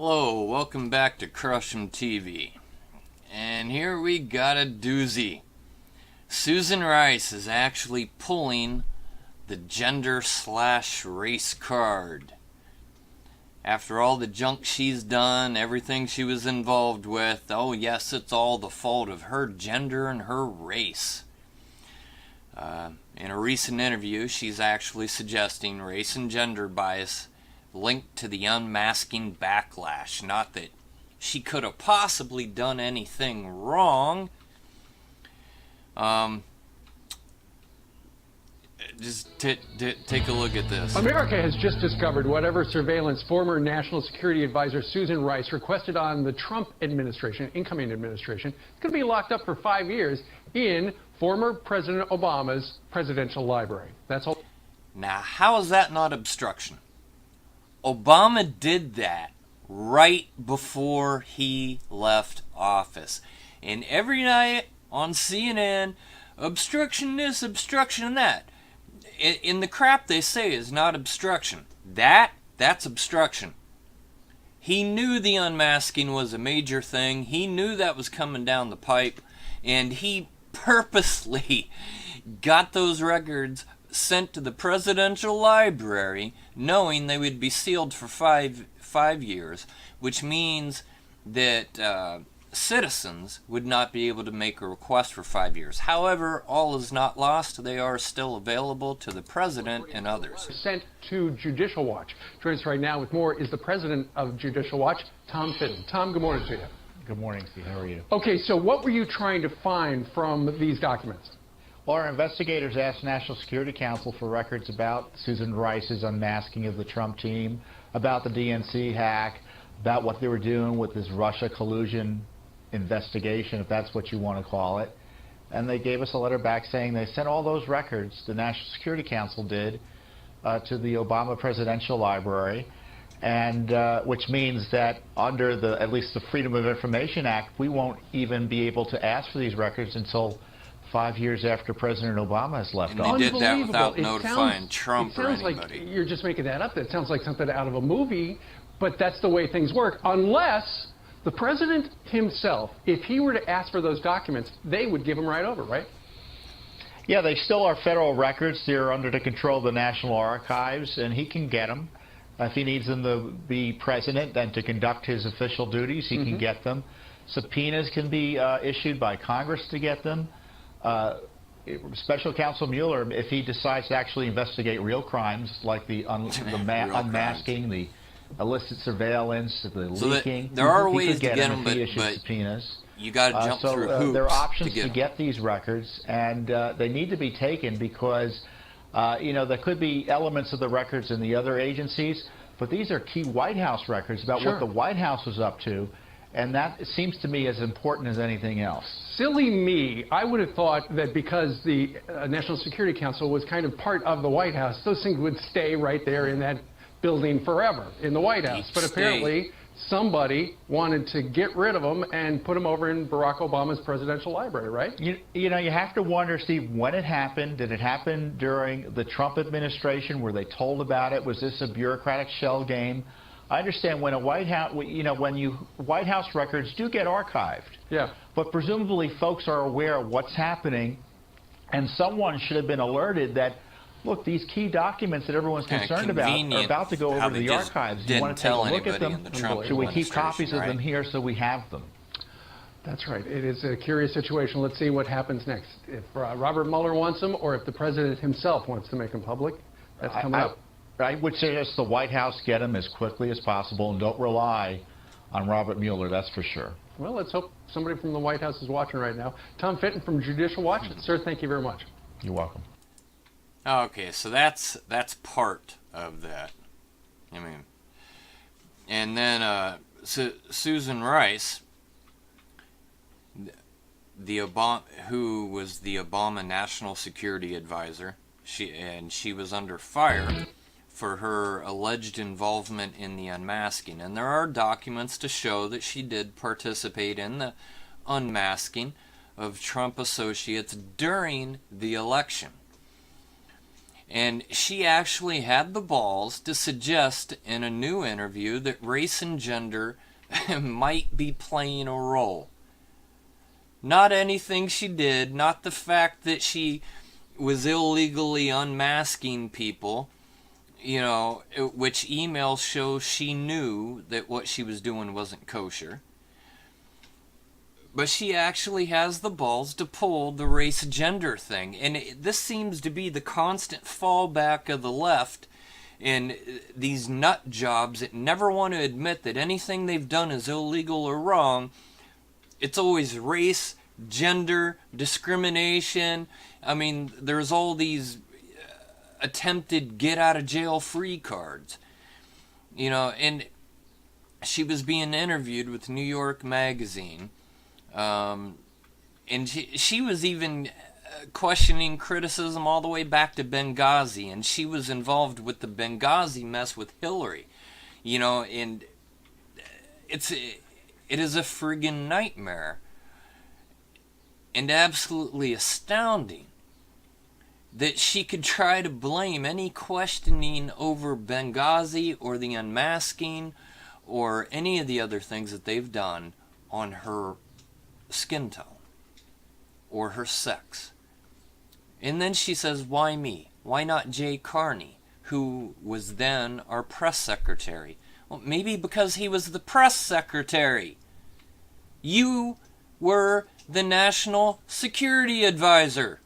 Hello, welcome back to Crush'em TV. And here we got a doozy. Susan Rice is actually pulling the gender/race card. After all the junk she's done, everything she was involved with, oh yes, it's all the fault of her gender and her race. In a recent interview, she's actually suggesting race and gender bias linked to the unmasking backlash. Not that she could have possibly done anything wrong. Just take a look at this. America has just discovered whatever surveillance former National Security Advisor Susan Rice requested on the Trump administration, incoming administration, is going to be locked up for 5 years in former President Obama's presidential library. That's all. Now, how is that not obstruction? Obama did that right before he left office. And every night on CNN, obstruction this, obstruction that. In the crap they say is not obstruction. That's obstruction. He knew the unmasking was a major thing. He knew that was coming down the pipe. And he purposely got those records sent to the presidential library, knowing they would be sealed for five years, which means that citizens would not be able to make a request for 5 years. However, all is not lost. They are still available to the president and others. Sent to Judicial Watch. Joining us right now with more is the president of Judicial Watch, Tom Fitton. Tom, good morning to you. Good morning, Steve. How are you? Okay, so what were you trying to find from these documents? Well, our investigators asked National Security Council for records about Susan Rice's unmasking of the Trump team, about the DNC hack, about what they were doing with this Russia collusion investigation, if that's what you want to call it. And they gave us a letter back saying they sent all those records, the National Security Council did, to the Obama Presidential Library, and which means that under at least the Freedom of Information Act, we won't even be able to ask for these records until 5 years after President Obama has left office. And they did that without notifying Trump or anybody. It sounds like you're just making that up. That sounds like something out of a movie, but that's the way things work. Unless the president himself, if he were to ask for those documents, they would give them right over, right? Yeah, they still are federal records. They're under the control of the National Archives, and he can get them. If he needs them to be president and to conduct his official duties, he can get them. Subpoenas can be issued by Congress to get them. Special Counsel Mueller, if he decides to actually investigate real crimes like the unmasking, the illicit surveillance, the leaking, there are ways to get them, but subpoenas. You got to jump through hoops. There are options to get these records, and they need to be taken because there could be elements of the records in the other agencies, but these are key White House records about what the White House was up to. And that seems to me as important as anything else. Silly me. I would have thought that because the National Security Council was kind of part of the White House, those things would stay right there in that building forever, in the White House. But apparently somebody wanted to get rid of them and put them over in Barack Obama's presidential library, right? You have to wonder, Steve, when it happened. Did it happen during the Trump administration? Were they told about it? Was this a bureaucratic shell game? I understand when White House records do get archived. Yeah. But presumably folks are aware of what's happening, and someone should have been alerted that, look, these key documents that everyone's concerned about are about to go over to the archives. You want to take a look at them? Should we keep copies of them here so we have them? That's right. It is a curious situation. Let's see what happens next. If Robert Mueller wants them, or if the president himself wants to make them public, that's coming up. I would suggest the White House get them as quickly as possible and don't rely on Robert Mueller, that's for sure. Well, let's hope somebody from the White House is watching right now. Tom Fitton from Judicial Watch. Sir, thank you very much. You're welcome. Okay, so that's part of that. I mean, and then Susan Rice, who was the Obama National Security Advisor, she was under fire for her alleged involvement in the unmasking. And there are documents to show that she did participate in the unmasking of Trump associates during the election. And she actually had the balls to suggest in a new interview that race and gender might be playing a role. Not anything she did, not the fact that she was illegally unmasking people, which emails show she knew that what she was doing wasn't kosher. But she actually has the balls to pull the race-gender thing. And this seems to be the constant fallback of the left in these nut jobs that never want to admit that anything they've done is illegal or wrong. It's always race, gender, discrimination. I mean, there's all these attempted get-out-of-jail-free cards. And she was being interviewed with New York Magazine. And she was even questioning criticism all the way back to Benghazi, and she was involved with the Benghazi mess with Hillary, and it is a friggin' nightmare, and absolutely astounding that she could try to blame any questioning over Benghazi or the unmasking or any of the other things that they've done on her skin tone or her sex. And then she says, why me? Why not Jay Carney, who was then our press secretary? Well, maybe because he was the press secretary. You were the national security advisor.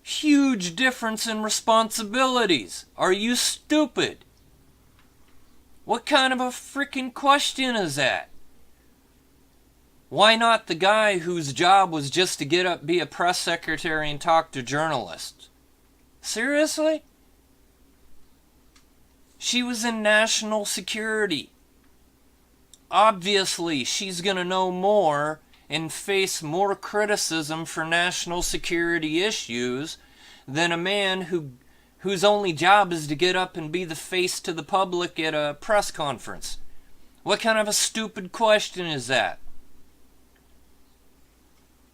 Huge difference in responsibilities. Are you stupid? What kind of a freaking question is that? Why not the guy whose job was just to get up, be a press secretary, and talk to journalists? Seriously? She was in national security. Obviously, she's going to know more and face more criticism for national security issues than a man whose only job is to get up and be the face to the public at a press conference. What kind of a stupid question is that?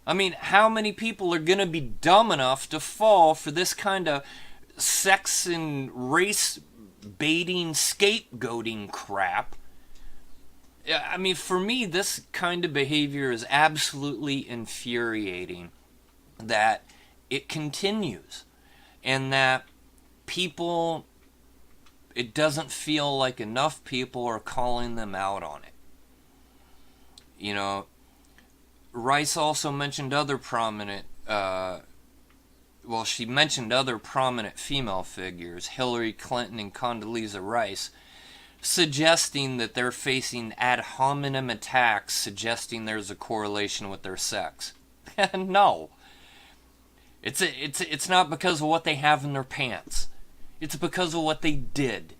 I mean, how many people are going to be dumb enough to fall for this kind of sex and race baiting, scapegoating crap? I mean, for me, this kind of behavior is absolutely infuriating that it continues and that people, it doesn't feel like enough people are calling them out on it. Rice also mentioned other prominent, she mentioned other prominent female figures, Hillary Clinton and Condoleezza Rice, suggesting that they're facing ad hominem attacks, suggesting there's a correlation with their sex. No. It's not because of what they have in their pants. It's because of what they did.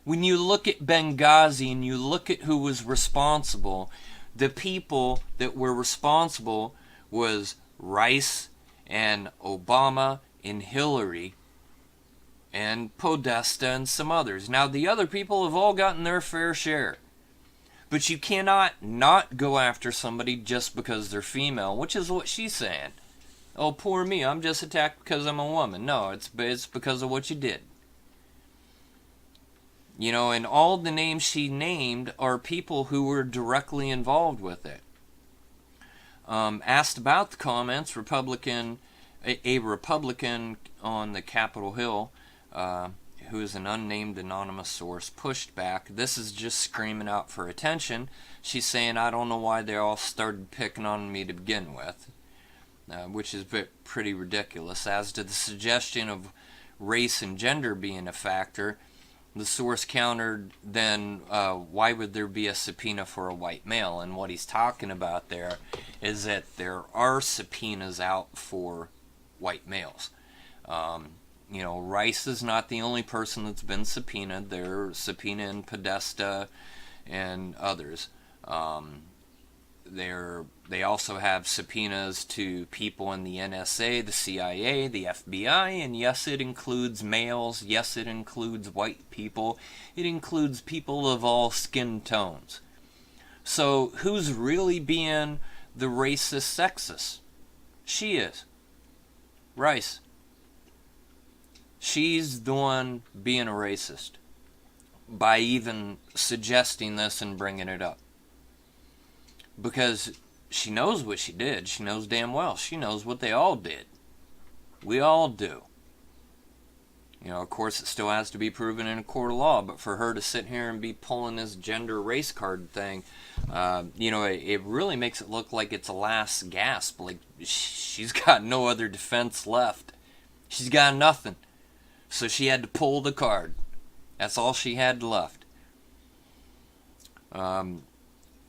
When you look at Benghazi and you look at who was responsible, the people that were responsible was Rice and Obama and Hillary and Podesta and some others. Now, the other people have all gotten their fair share. But you cannot not go after somebody just because they're female, which is what she's saying. Oh, poor me, I'm just attacked because I'm a woman. No, it's because of what you did. And all the names she named are people who were directly involved with it. Asked about the comments, a Republican on the Capitol Hill, who is an unnamed anonymous source, pushed back. This is just screaming out for attention. She's saying, I don't know why they all started picking on me to begin with, which is pretty ridiculous. As to the suggestion of race and gender being a factor, the source countered, then why would there be a subpoena for a white male? And what he's talking about there is that there are subpoenas out for white males. Rice is not the only person that's been subpoenaed. They're subpoenaing Podesta and others. They also have subpoenas to people in the NSA, the CIA, the FBI, and yes, it includes males. Yes, it includes white people. It includes people of all skin tones. So who's really being the racist sexist? She is. Rice. she's the one being a racist by even suggesting this and bringing it up. Because she knows what she did. She knows damn well. She knows what they all did. We all do. You know, of course, it still has to be proven in a court of law, but for her to sit here and be pulling this gender race card thing, you know, it really makes it look like it's a last gasp. Like, she's got no other defense left. She's got nothing. So she had to pull the card. That's all she had left.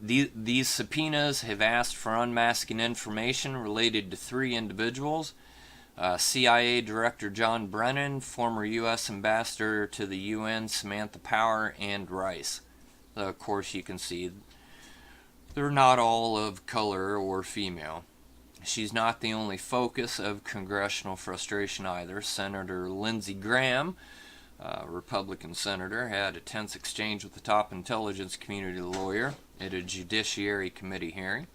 These subpoenas have asked for unmasking information related to 3 individuals. CIA Director John Brennan, former U.S. Ambassador to the UN Samantha Power, and Rice. Of course, you can see they're not all of color or female. She's not the only focus of congressional frustration either. Senator Lindsey Graham, Republican senator, had a tense exchange with the top intelligence community lawyer at a Judiciary Committee hearing.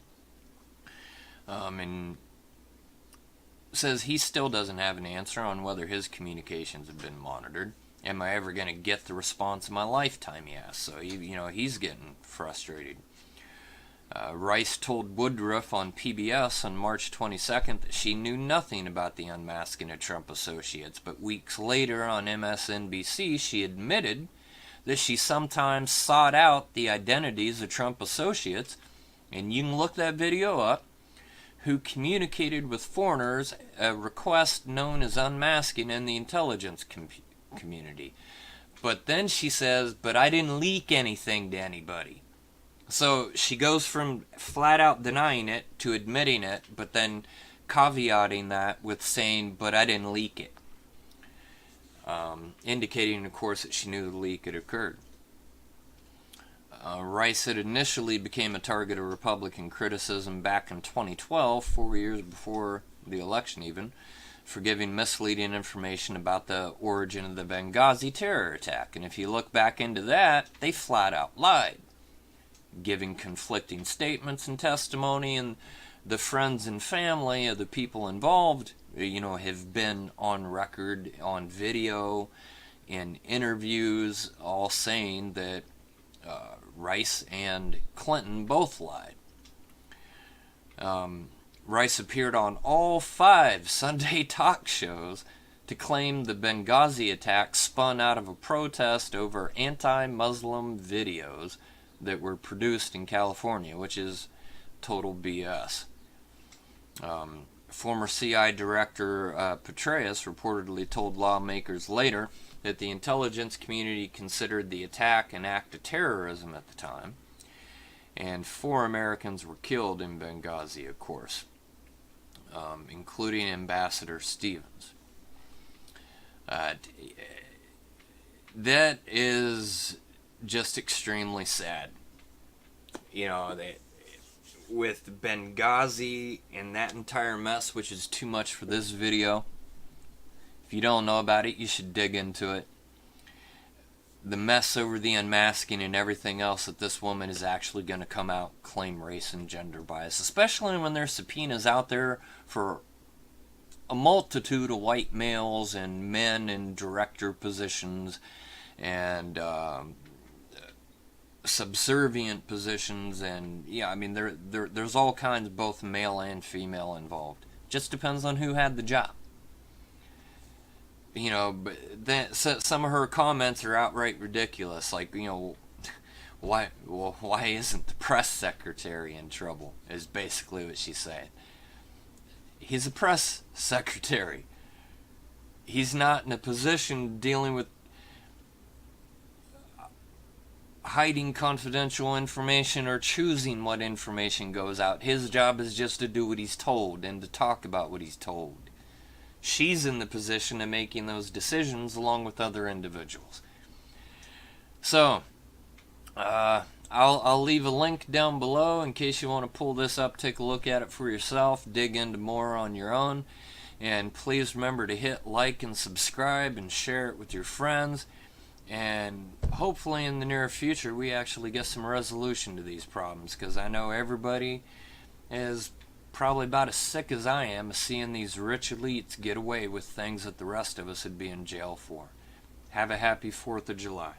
And says he still doesn't have an answer on whether his communications have been monitored. Am I ever going to get the response of my lifetime, he asks. So, he's getting frustrated. Rice told Woodruff on PBS on March 22nd that she knew nothing about the unmasking of Trump associates, but weeks later on MSNBC, she admitted that she sometimes sought out the identities of Trump associates, and you can look that video up, who communicated with foreigners a request known as unmasking in the intelligence community. But then she says, but I didn't leak anything to anybody. So she goes from flat out denying it to admitting it, but then caveating that with saying, but I didn't leak it. Indicating, of course, that she knew the leak had occurred. Rice had initially became a target of Republican criticism back in 2012, 4 years before the election even, for giving misleading information about the origin of the Benghazi terror attack. And if you look back into that, they flat out lied, giving conflicting statements and testimony, and the friends and family of the people involved, have been on record, on video, in interviews, all saying that Rice and Clinton both lied. Rice appeared on all 5 Sunday talk shows to claim the Benghazi attack spun out of a protest over anti-Muslim videos that were produced in California, which is total BS. Former CI Director Petraeus reportedly told lawmakers later that the intelligence community considered the attack an act of terrorism at the time, and 4 Americans were killed in Benghazi, of course, including Ambassador Stevens. That is just extremely sad. With Benghazi and that entire mess, which is too much for this video. If you don't know about it, you should dig into it. The mess over the unmasking and everything else, that this woman is actually going to come out, claim race and gender bias, especially when there's subpoenas out there for a multitude of white males and men in director positions and subservient positions, and there's all kinds, both male and female, involved. Just depends on who had the job. But then some of her comments are outright ridiculous. Like, why isn't the press secretary in trouble? Is basically what she's saying. He's a press secretary. He's not in a position dealing with hiding confidential information or choosing what information goes out. His job is just to do what he's told and to talk about what he's told. She's in the position of making those decisions along with other individuals. So, I'll leave a link down below in case you want to pull this up, take a look at it for yourself, dig into more on your own, and please remember to hit like and subscribe and share it with your friends. And hopefully in the near future we actually get some resolution to these problems, because I know everybody is probably about as sick as I am of seeing these rich elites get away with things that the rest of us would be in jail for. Have a happy 4th of July.